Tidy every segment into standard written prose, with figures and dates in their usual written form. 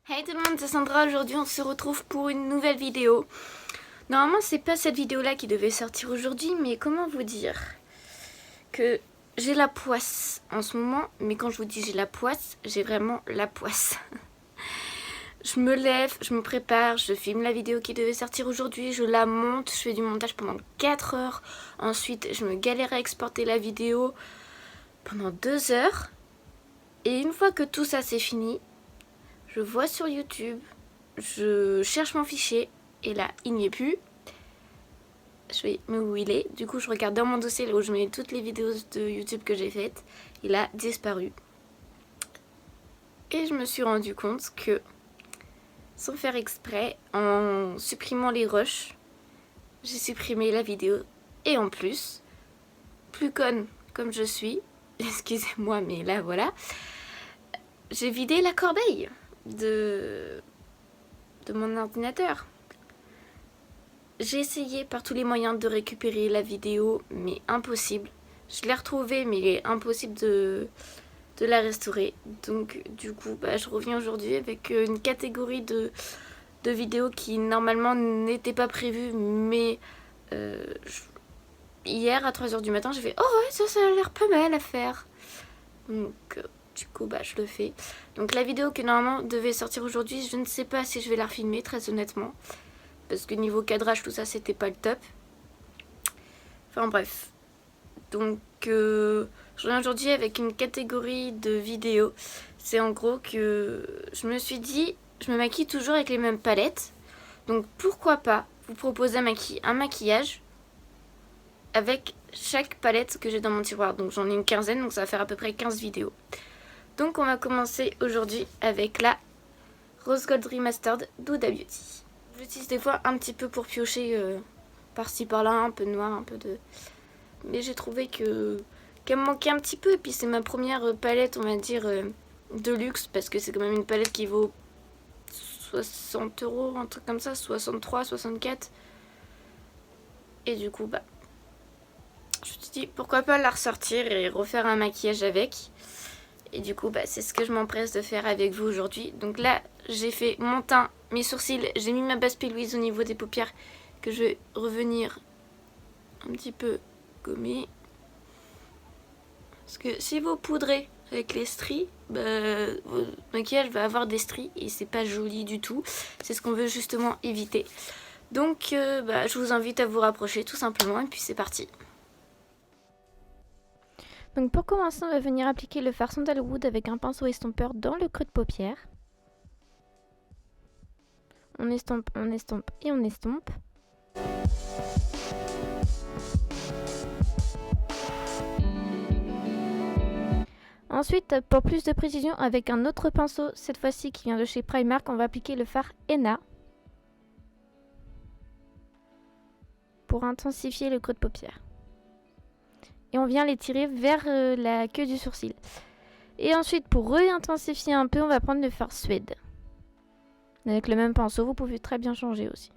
Hey tout le monde, c'est Sandra. Aujourd'hui on se retrouve pour une nouvelle vidéo. Normalement c'est pas cette vidéo là qui devait sortir aujourd'hui, mais comment vous dire que j'ai la poisse en ce moment. Mais quand je vous dis j'ai la poisse, j'ai vraiment la poisse. Je me lève, je me prépare, je filme la vidéo qui devait sortir aujourd'hui, je la monte, je fais du montage pendant 4 heures. Ensuite je me galère à exporter la vidéo pendant 2 heures. Et une fois que tout ça c'est fini, je vois sur YouTube, je cherche mon fichier et là il n'y est plus. Je vais me où il est. Du coup je regarde dans mon dossier là où je mets toutes les vidéos de YouTube que j'ai faites. Il a disparu. Et je me suis rendu compte que, sans faire exprès, en supprimant les rushs, j'ai supprimé la vidéo. Et en plus, plus conne comme je suis, excusez-moi mais là voilà, j'ai vidé la corbeille de mon ordinateur. J'ai essayé par tous les moyens de récupérer la vidéo, mais impossible. Je l'ai retrouvée, mais il est impossible de la restaurer. Donc du coup, je reviens aujourd'hui avec une catégorie de vidéos qui normalement n'était pas prévue, mais hier à 3h du matin, j'ai fait « Oh ouais, ça a l'air pas mal à faire ». Donc du coup, je le fais. Donc la vidéo qui normalement devait sortir aujourd'hui, je ne sais pas si je vais la refilmer, très honnêtement. Parce que niveau cadrage, tout ça, c'était pas le top. Enfin bref. Donc je reviens aujourd'hui avec une catégorie de vidéos. C'est en gros que je me suis dit, je me maquille toujours avec les mêmes palettes. Donc pourquoi pas vous proposer un maquillage avec chaque palette que j'ai dans mon tiroir. Donc j'en ai une quinzaine, donc ça va faire à peu près 15 vidéos. Donc on va commencer aujourd'hui avec la Rose Gold Remastered d'Huda Beauty. J'utilise des fois un petit peu pour piocher par-ci par-là, un peu de noir, un peu de... Mais j'ai trouvé qu'elle me manquait un petit peu. Et puis c'est ma première palette, on va dire, de luxe. Parce que c'est quand même une palette qui vaut 60 €, un truc comme ça, 63, 64. Et du coup, je me suis dit pourquoi pas la ressortir et refaire un maquillage avec. Et du coup, c'est ce que je m'empresse de faire avec vous aujourd'hui. Donc là, j'ai fait mon teint, mes sourcils, j'ai mis ma base P. Louise au niveau des paupières que je vais revenir un petit peu gommer. Parce que si vous poudrez avec les stries, votre maquillage va avoir des stries et c'est pas joli du tout. C'est ce qu'on veut justement éviter. Donc je vous invite à vous rapprocher tout simplement et puis c'est parti. Donc pour commencer, on va venir appliquer le fard Sandalwood avec un pinceau estompeur dans le creux de paupière. On estompe et on estompe. Ensuite, pour plus de précision, avec un autre pinceau, cette fois-ci qui vient de chez Primark, on va appliquer le fard Henna pour intensifier le creux de paupière. Et on vient l'étirer vers la queue du sourcil. Et ensuite, pour réintensifier un peu, on va prendre le fard Suède. Avec le même pinceau, vous pouvez très bien changer aussi.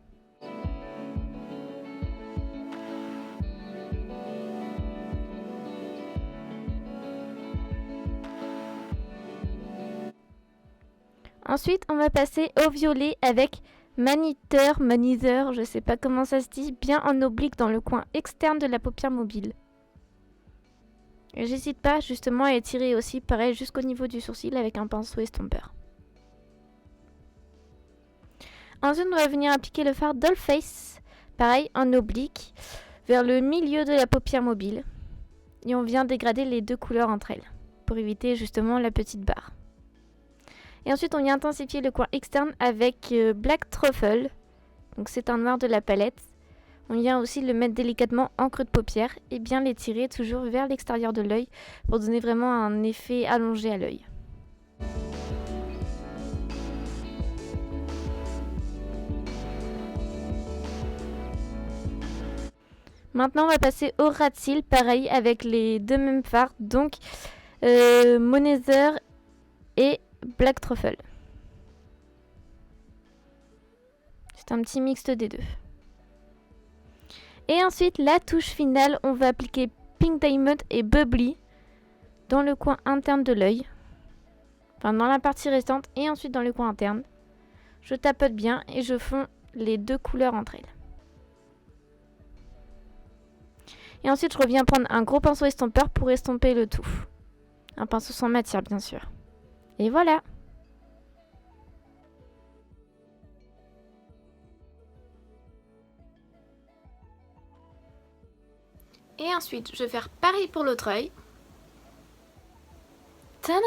Ensuite, on va passer au violet avec Manizer, je sais pas comment ça se dit, bien en oblique dans le coin externe de la paupière mobile. Et j'hésite pas justement à étirer aussi pareil jusqu'au niveau du sourcil avec un pinceau estompeur. Ensuite, on va venir appliquer le fard Dollface, pareil en oblique, vers le milieu de la paupière mobile. Et on vient dégrader les deux couleurs entre elles, pour éviter justement la petite barre. Et ensuite, on vient intensifier le coin externe avec Black Truffle. Donc c'est un noir de la palette. On vient aussi le mettre délicatement en creux de paupière et bien l'étirer toujours vers l'extérieur de l'œil pour donner vraiment un effet allongé à l'œil. Maintenant, on va passer au ras de cils, pareil avec les deux mêmes fards, donc Monazer et Black Truffle. C'est un petit mixte des deux. Et ensuite, la touche finale, on va appliquer Pink Diamond et Bubbly dans le coin interne de l'œil. Enfin, dans la partie restante et ensuite dans le coin interne. Je tapote bien et je fonds les deux couleurs entre elles. Et ensuite, je reviens prendre un gros pinceau estompeur pour estomper le tout. Un pinceau sans matière, bien sûr. Et voilà! Et ensuite, je vais faire pareil pour l'autre œil. Tadam!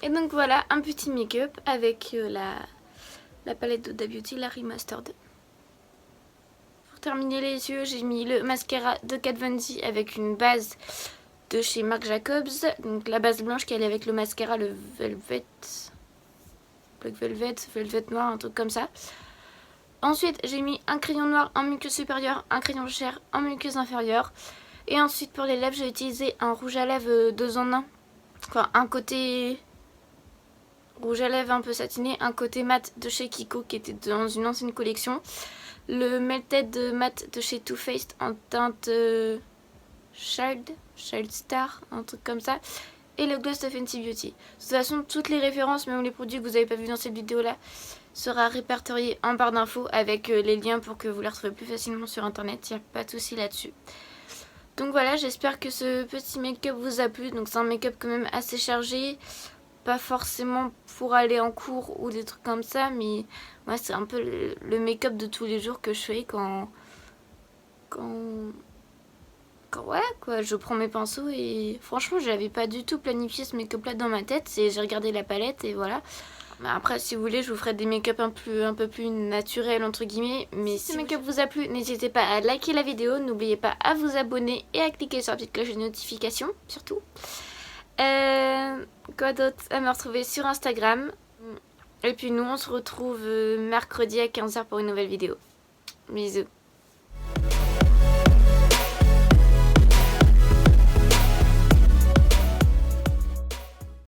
Et donc voilà, un petit make-up avec la palette d'Huda Beauty, la Remastered. Pour terminer les yeux, j'ai mis le mascara de Kat Von D avec une base de chez Marc Jacobs. Donc la base blanche qui allait avec le mascara, le Velvet. Black Velvet, Velvet noir, un truc comme ça. Ensuite, j'ai mis un crayon noir en muqueuse supérieure, un crayon chair en muqueuse inférieure. Et ensuite, pour les lèvres, j'ai utilisé un rouge à lèvres 2 en 1. Enfin, un côté rouge à lèvres un peu satiné, un côté mat de chez Kiko qui était dans une ancienne collection. Le Melted mat de chez Too Faced en teinte Child Star, un truc comme ça. Et le gloss de Fenty Beauty. De toute façon, toutes les références, même les produits que vous n'avez pas vu dans cette vidéo-là, sera répertorié en barre d'infos avec les liens pour que vous les retrouvez plus facilement sur internet. Il n'y a pas de souci là-dessus. Donc voilà, j'espère que ce petit make-up vous a plu. Donc c'est un make-up quand même assez chargé. Pas forcément pour aller en cours ou des trucs comme ça. Mais moi, c'est un peu le make-up de tous les jours que je fais quand ouais, quoi, je prends mes pinceaux et franchement, j'avais pas du tout planifié ce make-up là dans ma tête. J'ai regardé la palette et voilà. Après, si vous voulez, je vous ferai des make-up un peu plus naturels entre guillemets. Mais si ce make-up vous a plu, n'hésitez pas à liker la vidéo. N'oubliez pas à vous abonner et à cliquer sur la petite cloche de notification, surtout. Quoi d'autre? À me retrouver sur Instagram. Et puis nous, on se retrouve mercredi à 15h pour une nouvelle vidéo. Bisous.